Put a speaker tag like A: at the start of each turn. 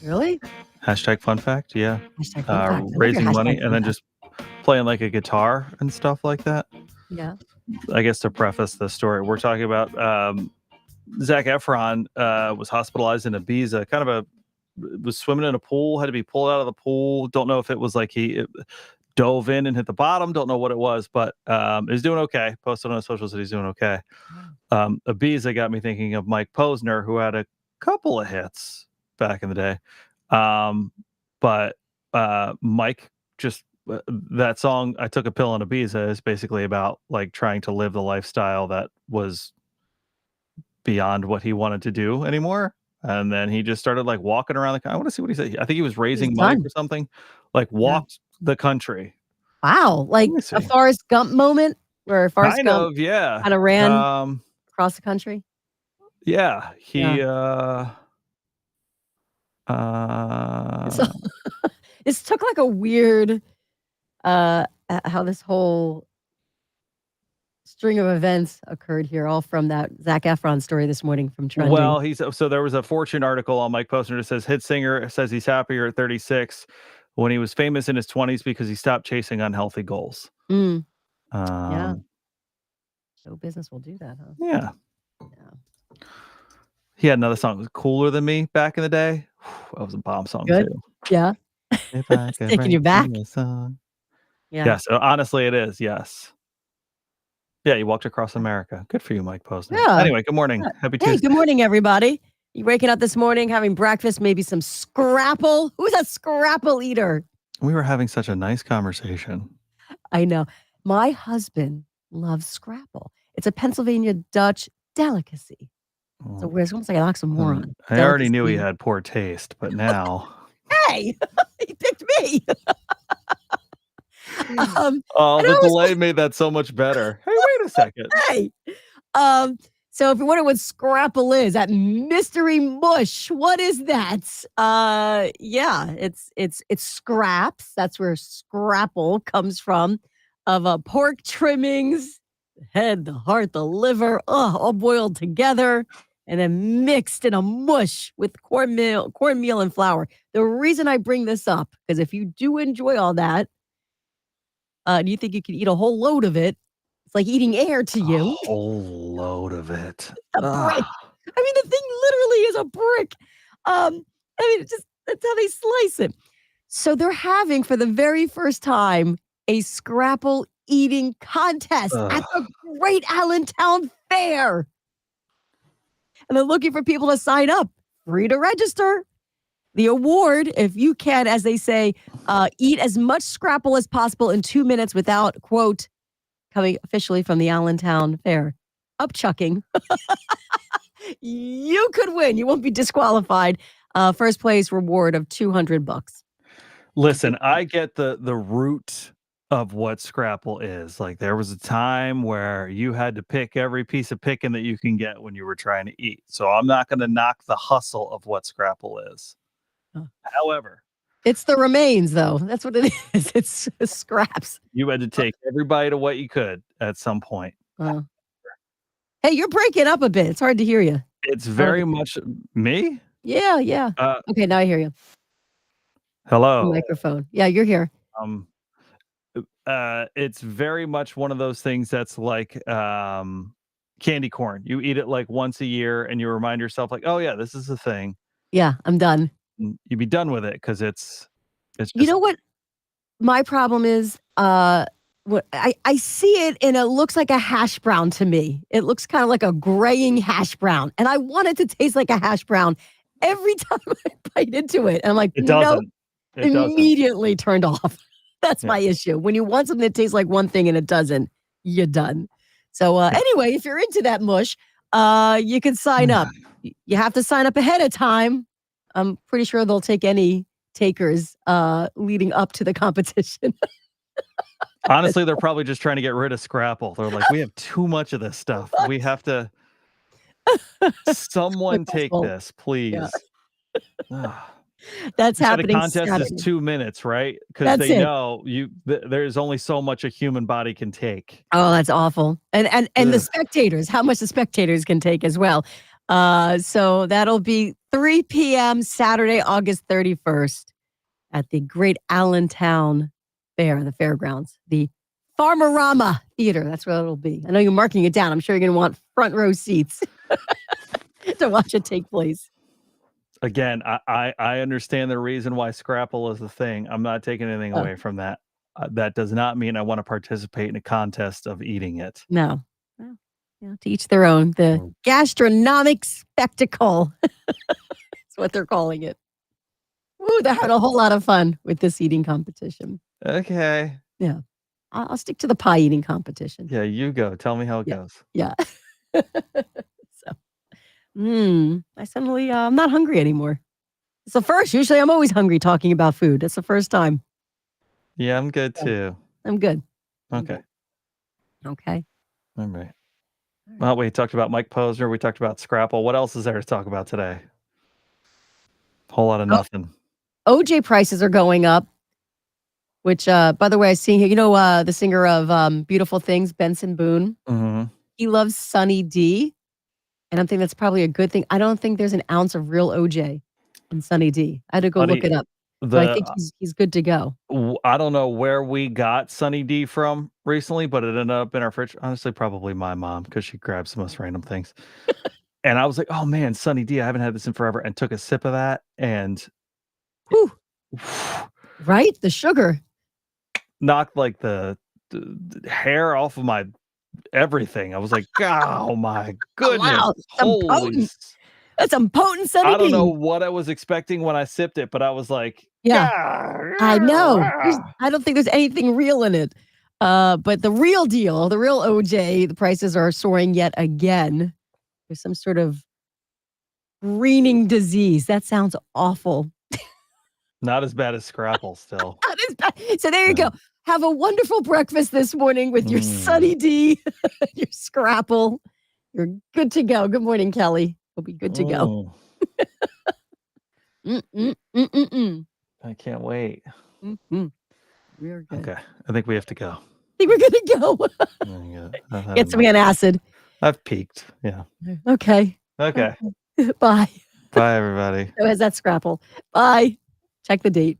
A: Really?
B: Hashtag fun fact, yeah.
A: Hashtag fun fact. I love your
B: Raising money
A: hashtag
B: and
A: fun
B: then
A: fact.
B: just playing like a guitar and stuff like that.
A: Yeah.
B: I guess to preface the story, we're talking about Zac Efron was hospitalized in Ibiza, was swimming in a pool, had to be pulled out of the pool. Don't know if it was like he dove in and hit the bottom. Don't know what it was, but he's doing okay. Posted on his socials that he's doing okay. Ibiza got me thinking of Mike Posner, who had a couple of hits back in the day. But Mike just that song, I Took a Pill on Ibiza, is basically about like trying to live the lifestyle that was beyond what he wanted to do anymore. And then he just started like walking around I want to see what he said. I think he was raising money for something, like walked the country.
A: Wow. Like a Forrest Gump moment where Forrest Gump kind of ran across the country.
B: Yeah. He
A: this took like a weird how this whole string of events occurred here, all from that Zac Efron story this morning from Trending.
B: Well, so there was a Fortune article on Mike Posner that says hit singer says he's happier at 36 when he was famous in his 20s because he stopped chasing unhealthy goals.
A: Yeah. Show business will do that, huh?
B: Yeah. He had another song that was Cooler Than Me back in the day. That was a bomb song too.
A: Yeah.
B: If I could
A: taking you back.
B: Yeah. So honestly, it is. Yes. Yeah, you walked across America. Good for you, Mike Posner.
A: Yeah.
B: Anyway, good morning. Happy Tuesday.
A: Hey, good morning, everybody. You waking up this morning, having breakfast, maybe some Scrapple? Who's a Scrapple eater?
B: We were having such a nice conversation.
A: I know. My husband loves Scrapple. It's a Pennsylvania Dutch delicacy. So it's almost like an oxymoron.
B: I already knew he had poor taste, but now...
A: Hey, he picked me.
B: The delay made that so much better. Hey, wait a second.
A: Hey. So if you're wondering what Scrapple is, that mystery mush, what is that? Yeah, it's scraps. That's where Scrapple comes from, of pork trimmings, the head, the heart, the liver, all boiled together and then mixed in a mush with cornmeal and flour. The reason I bring this up, because if you do enjoy all that, and you think you can eat a whole load of it, it's like eating air to you.
B: A whole load of it.
A: A brick. I mean, the thing literally is a brick. That's how they slice it. So they're having, for the very first time, a Scrapple eating contest at the Great Allentown Fair. And they're looking for people to sign up. Free to register. The award, if you can, as they say, eat as much Scrapple as possible in 2 minutes without, quote, coming officially from the Allentown Fair, upchucking. You could win. You won't be disqualified. First place reward of $200.
B: Listen, I get the root of what Scrapple is. Like, there was a time where you had to pick every piece of picking that you can get when you were trying to eat. So I'm not going to knock the hustle of what Scrapple is. However,
A: it's the remains, though. That's what it is. It's scraps.
B: You had to take every bite of what you could at some point.
A: Hey, you're breaking up a bit. It's hard to hear you.
B: It's very much me?
A: Yeah. Okay, now I hear you.
B: Hello.
A: Microphone. Yeah, you're here.
B: It's very much one of those things that's like candy corn. You eat it like once a year and you remind yourself like, oh yeah, this is the thing.
A: Yeah, I'm done.
B: You'd be done with it because it's just...
A: You know what my problem is? What I see it and it looks like a hash brown to me. It looks kind of like a graying hash brown. And I want it to taste like a hash brown every time I bite into it. And I'm like, no, immediately turned off. That's my issue. When you want something that tastes like one thing and it doesn't, you're done. So anyway, if you're into that mush, you can sign up. You have to sign up ahead of time. I'm pretty sure they'll take any takers leading up to the competition.
B: Honestly, they're probably just trying to get rid of Scrapple. They're like, we have too much of this stuff. We have to... Someone take this, please. Yeah.
A: That's happening.
B: The contest is 2 minutes, right? Because they know there's only so much a human body can take.
A: Oh, that's awful. And the spectators, how much the spectators can take as well. So that'll be 3 p.m. Saturday, August 31st at the Great Allentown Fair, the fairgrounds, the Farmerama Theater. That's where it'll be. I know you're marking it down. I'm sure you're going to want front row seats to watch it take place.
B: Again, I understand the reason why Scrapple is the thing. I'm not taking anything away from that. That does not mean I want to participate in a contest of eating it.
A: No. Well, to each their own. The gastronomic spectacle. That's what they're calling it. Ooh, they had a whole lot of fun with this eating competition.
B: Okay.
A: Yeah. I'll stick to the pie eating competition.
B: Yeah, you go. Tell me how it goes.
A: Yeah. So, I suddenly, I'm not hungry anymore. It's the first. Usually I'm always hungry talking about food. It's the first time.
B: Yeah, I'm good too.
A: I'm good.
B: Okay.
A: Okay.
B: All right. Well, we talked about Mike Posner. We talked about Scrapple. What else is there to talk about today? Whole lot of nothing.
A: OJ prices are going up, which, by the way, I see here, the singer of Beautiful Things, Benson Boone.
B: Mm-hmm.
A: He loves Sunny D, and I'm thinking that's probably a good thing. I don't think there's an ounce of real OJ in Sunny D. I had to go look it up. So I think he's good to go.
B: I don't know where we got Sunny D from recently, but it ended up in our fridge. Honestly, probably my mom, because she grabs the most random things. And I was like, oh man, Sunny D, I haven't had this in forever, and took a sip of that, and
A: right? The sugar
B: knocked like the hair off of my everything. I was like, oh my goodness.
A: Wow, that's some potent Sunny D.
B: I don't know what I was expecting when I sipped it, but I was like,
A: I know. I don't think there's anything real in it. But the real deal, the real OJ, the prices are soaring yet again. There's some sort of greening disease. That sounds awful.
B: Not as bad as Scrapple still.
A: Not as bad. So there you go. Have a wonderful breakfast this morning with your Sunny D, your Scrapple. You're good to go. Good morning, Kelly. We'll be good to go.
B: I can't wait.
A: We're good.
B: Okay. I think we have to go.
A: I think we're going to go. Get some acid.
B: I've peaked. Yeah.
A: Okay.
B: Okay.
A: Bye.
B: Bye, everybody.
A: So has that Scrapple. Bye. Check the date.